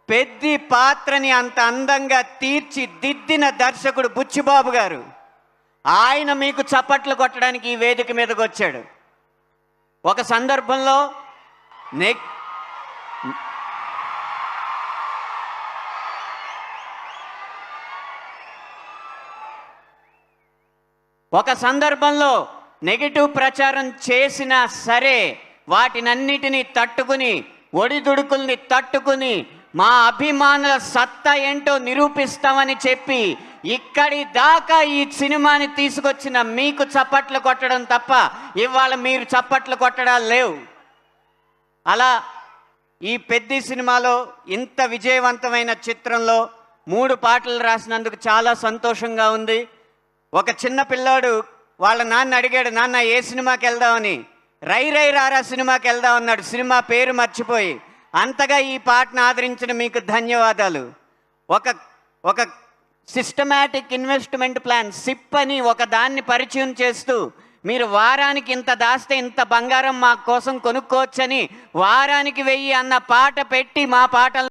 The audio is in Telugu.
పెద్ది పాత్రని అంత అందంగా తీర్చిదిద్దిన దర్శకుడు బుచ్చిబాబు గారు. ఆయన మీకు చప్పట్లు కొట్టడానికి ఈ వేదిక మీదకి వచ్చాడు. ఒక సందర్భంలో నెగిటివ్ ప్రచారం చేసినా సరే వాటినన్నిటినీ తట్టుకుని, ఒడిదుడుకుల్ని తట్టుకుని మా అభిమానుల సత్తా ఏంటో నిరూపిస్తామని చెప్పి ఇక్కడి దాకా ఈ సినిమాని తీసుకొచ్చిన మీకు చప్పట్లు కొట్టడం తప్ప ఇవాళ మీరు చప్పట్లు కొట్టడాలు లేవు. అలా ఈ పెద్ద సినిమాలో ఇంత విజయవంతమైన చిత్రంలో 3 పాటలు రాసినందుకు చాలా సంతోషంగా ఉంది. ఒక చిన్న పిల్లాడు వాళ్ళ నాన్న అడిగాడు, నాన్న ఏ సినిమాకి వెళ్దామని. రై రై రారా సినిమాకి వెళ్దాం అన్నాడు, సినిమా పేరు మర్చిపోయి. అంతగా ఈ పాటను ఆదరించిన మీకు ధన్యవాదాలు. ఒక సిస్టమాటిక్ ఇన్వెస్ట్మెంట్ ప్లాన్ సిప్ అని ఒక దాన్ని పరిచయం చేస్తూ, మీరు వారానికి ఇంత దాస్తే ఇంత బంగారం మా కోసం కొనుక్కోవచ్చని, వారానికి 1000 అన్న పాట పెట్టి మా పాటలు